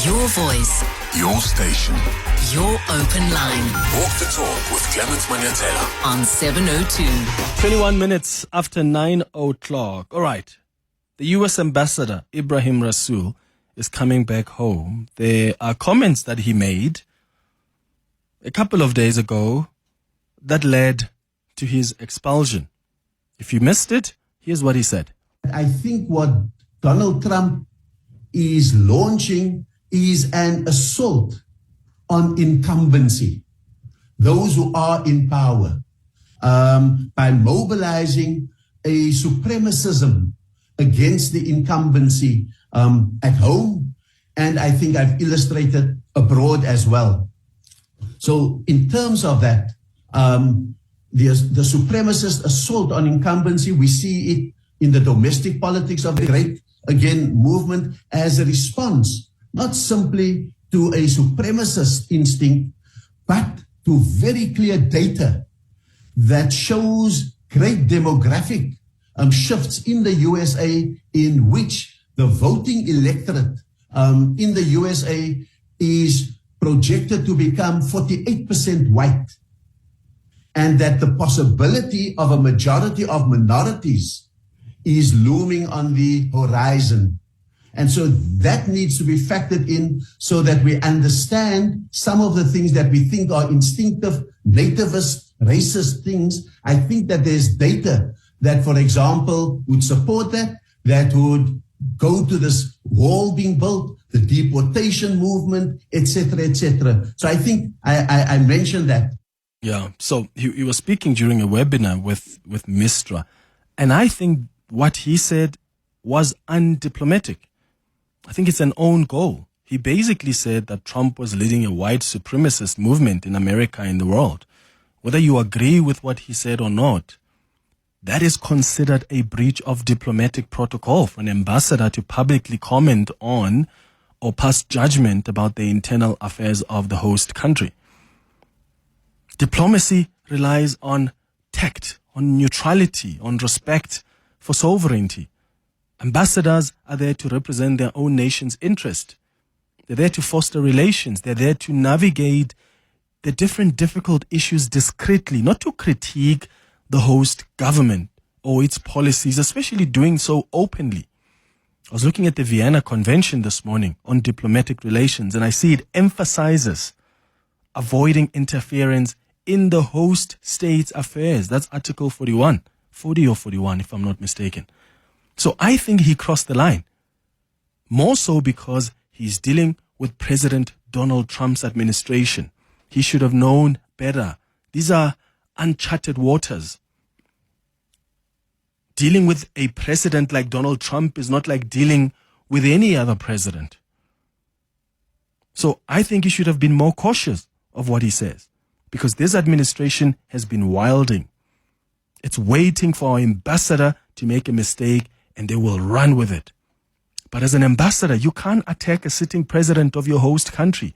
Your voice. Your station. Your open line. Walk the talk with Clement Manyathela on 702. 21 minutes after 9 o'clock. All right. The U.S. Ambassador Ebrahim Rasool is coming back home. There are comments that he made a couple of days ago that led to his expulsion. If you missed it, here's what he said. I think what Donald Trump is launching is an assault on incumbency, those who are in power, by mobilizing a supremacism against the incumbency at home, and I think I've illustrated abroad as well. So in terms of that, the supremacist assault on incumbency, we see it in the domestic politics of the great, again, movement as a response, not simply to a supremacist instinct, but to very clear data that shows great demographic shifts in the USA, in which the voting electorate in the USA is projected to become 48% white, and that the possibility of a majority of minorities is looming on the horizon. And so that needs to be factored in so that we understand some of the things that we think are instinctive, nativist, racist things. I think that there's data that, for example, would support that would go to this wall being built, the deportation movement, etc., etc. So I think I mentioned that. Yeah, so he was speaking during a webinar with Mistra, and I think what he said was undiplomatic. I think it's an own goal. He basically said that Trump was leading a white supremacist movement in America and the world. Whether you agree with what he said or not, that is considered a breach of diplomatic protocol for an ambassador to publicly comment on or pass judgment about the internal affairs of the host country. Diplomacy relies on tact, on neutrality, on respect for sovereignty. Ambassadors are there to represent their own nation's interest. They're there to foster relations. They're there to navigate the different difficult issues discreetly, not to critique the host government or its policies, especially doing so openly. I was looking at the Vienna Convention this morning on diplomatic relations, and I see it emphasizes avoiding interference in the host state's affairs. That's Article 41, 40 or 41, if I'm not mistaken. So I think he crossed the line, more so because he's dealing with President Donald Trump's administration. He should have known better. These are uncharted waters. Dealing with a president like Donald Trump is not like dealing with any other president. So I think he should have been more cautious of what he says, because this administration has been wilding. It's waiting for our ambassador to make a mistake and they will run with it. But as an ambassador, you can't attack a sitting president of your host country.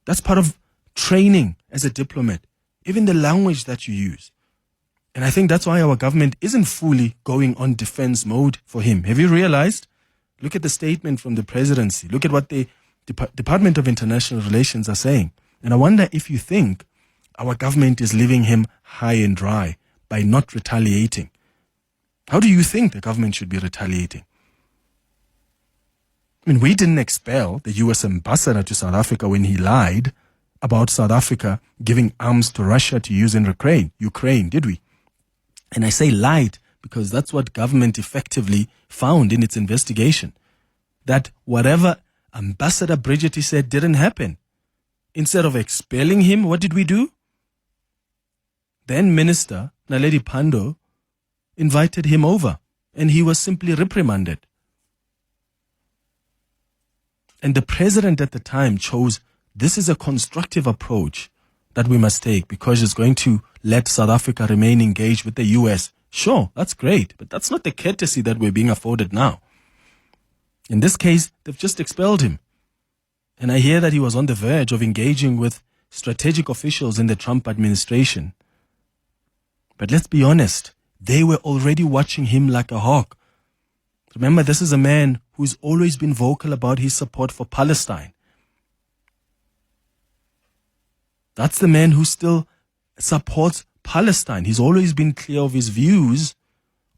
That's part of training as a diplomat, even the language that you use. And I think that's why our government isn't fully going on defense mode for him. Have you realized? Look at the statement from the presidency. Look at what the Department of International Relations are saying. And I wonder if you think our government is leaving him high and dry by not retaliating. How do you think the government should be retaliating? I mean, we didn't expel the U.S. ambassador to South Africa when he lied about South Africa giving arms to Russia to use in Ukraine, did we? And I say lied because that's what government effectively found in its investigation. That whatever Ambassador Bridget said didn't happen. Instead of expelling him, what did we do? Then Minister Naledi Pandor invited him over and he was simply reprimanded. And the president at the time chose this is a constructive approach that we must take because it's going to let South Africa remain engaged with the US. Sure, that's great, but that's not the courtesy that we're being afforded now. In this case, they've just expelled him. And I hear that he was on the verge of engaging with strategic officials in the Trump administration. But let's be honest, they were already watching him like a hawk. Remember, this is a man who's always been vocal about his support for Palestine. That's the man who still supports Palestine. He's always been clear of his views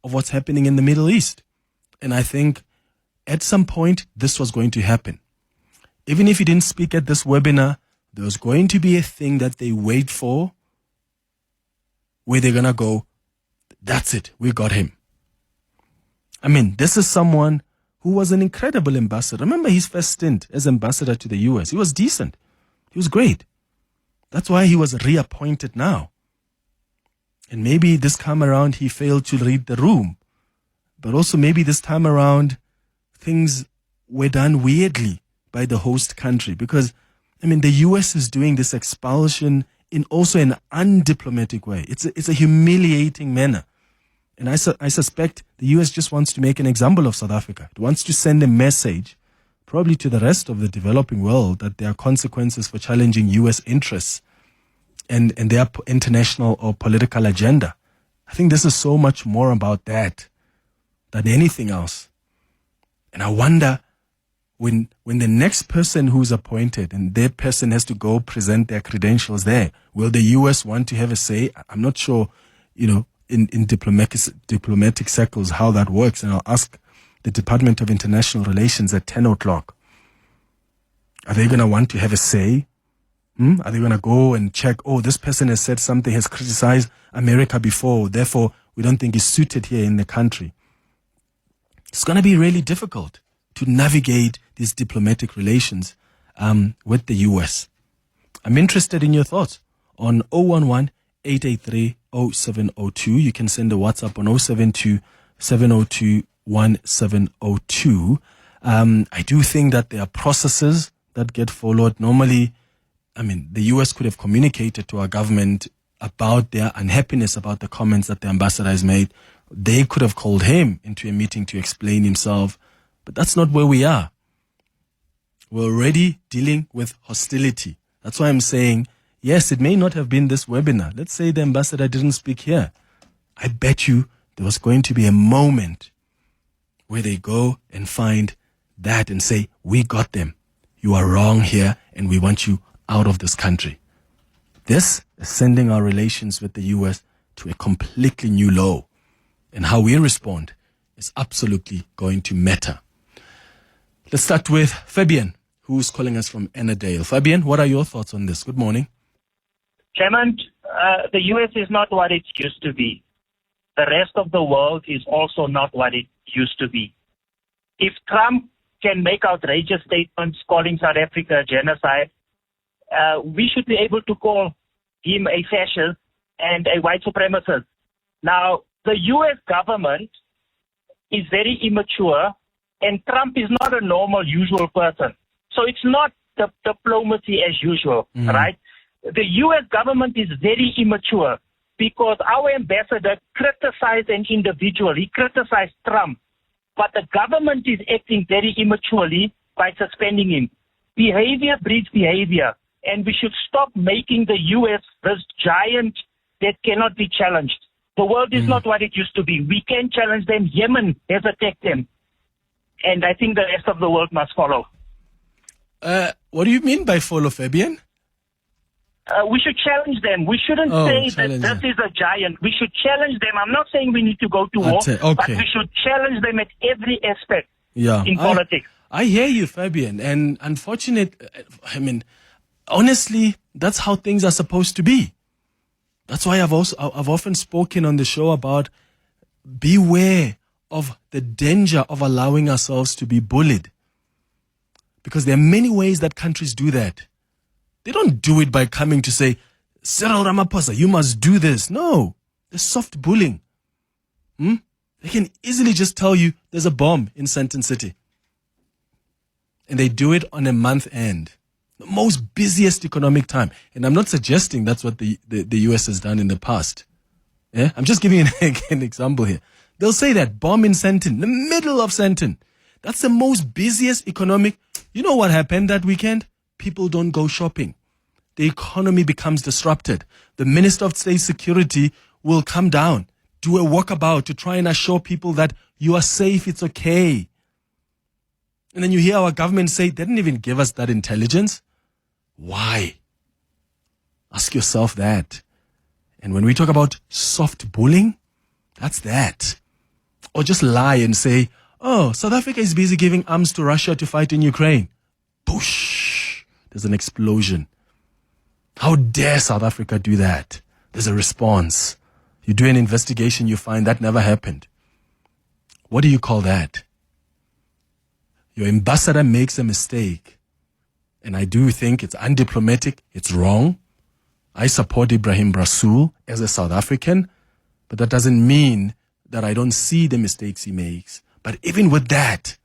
of what's happening in the Middle East. And I think at some point this was going to happen. Even if he didn't speak at this webinar, there was going to be a thing that they wait for where they're going to go, that's it, we got him. I mean, this is someone who was an incredible ambassador. Remember his first stint as ambassador to the US. He was decent. He was great. That's why he was reappointed now. And maybe this time around he failed to read the room. But also maybe this time around things were done weirdly by the host country. Because, I mean, the US is doing this expulsion in also an undiplomatic way. It's a humiliating manner. And I suspect the US just wants to make an example of South Africa. It wants to send a message, probably to the rest of the developing world, that there are consequences for challenging US interests and their international or political agenda. I think this is so much more about that than anything else. And I wonder when the next person who's appointed and their person has to go present their credentials there, will the US want to have a say? I'm not sure, in diplomatic circles how that works. And I'll ask the Department of International Relations at 10 o'clock. Are they going to want to have a say? Are they going to go and check, this person has said something, has criticized America before, therefore we don't think he's suited here in the country? It's going to be really difficult to navigate these diplomatic relations with the US. I'm interested in your thoughts on 011-883-0702. You can send a WhatsApp on 072-702-1702. I do think that there are processes that get followed. Normally, the US could have communicated to our government about their unhappiness about the comments that the ambassador has made. They could have called him into a meeting to explain himself. But that's not where we are. We're already dealing with hostility. That's why I'm saying, yes, it may not have been this webinar. Let's say the ambassador didn't speak here. I bet you there was going to be a moment where they go and find that and say, we got them. You are wrong here and we want you out of this country. This is sending our relations with the US to a completely new low. And how we respond is absolutely going to matter. Let's start with Fabian, who's calling us from Annandale. Fabian, what are your thoughts on this? Good morning. Clement, the US is not what it used to be. The rest of the world is also not what it used to be. If Trump can make outrageous statements calling South Africa a genocide, we should be able to call him a fascist and a white supremacist. Now, the US government is very immature, and Trump is not a normal, usual person. So it's not the diplomacy as usual, right? The US government is very immature because our ambassador criticized an individual. He criticized Trump. But the government is acting very immaturely by suspending him. Behavior breeds behavior. And we should stop making the US this giant that cannot be challenged. The world is not what it used to be. We can challenge them. Yemen has attacked them. And I think the rest of the world must follow. What do you mean by follow, Fabian? We should challenge them. We shouldn't say that this is a giant. We should challenge them. I'm not saying we need to go to war, but we should challenge them at every aspect in politics. I hear you, Fabian. And honestly, that's how things are supposed to be. That's why I've often spoken on the show about beware of the danger of allowing ourselves to be bullied. Because there are many ways that countries do that. They don't do it by coming to say, Cyril Ramaphosa, you must do this. No, there's soft bullying. They can easily just tell you there's a bomb in Sandton City. And they do it on a month end. The most busiest economic time. And I'm not suggesting that's what the US has done in the past. Yeah? I'm just giving an example here. They'll say that bomb in Sandton, the middle of Sandton. That's the most busiest economic. You know what happened that weekend? People don't go shopping. The economy becomes disrupted. The Minister of State Security will come down, do a walkabout to try and assure people that you are safe, it's okay. And then you hear our government say, they didn't even give us that intelligence. Why? Ask yourself that. And when we talk about soft bullying, that's that. Or just lie and say, oh, South Africa is busy giving arms to Russia to fight in Ukraine. Boosh! There's an explosion. How dare South Africa do that? There's a response. You do an investigation, you find that never happened. What do you call that? Your ambassador makes a mistake. And I do think it's undiplomatic, it's wrong. I support Ebrahim Rasool as a South African, but that doesn't mean that I don't see the mistakes he makes. But even with that,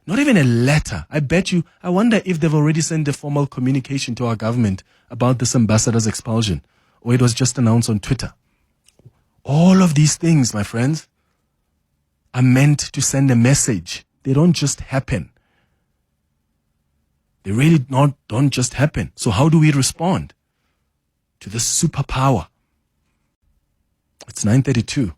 not even a letter. I wonder if they've already sent a formal communication to our government about this ambassador's expulsion, or it was just announced on Twitter. All of these things, my friends, are meant to send a message. They don't just happen. They really don't just happen. So how do we respond to this superpower? It's 9:32.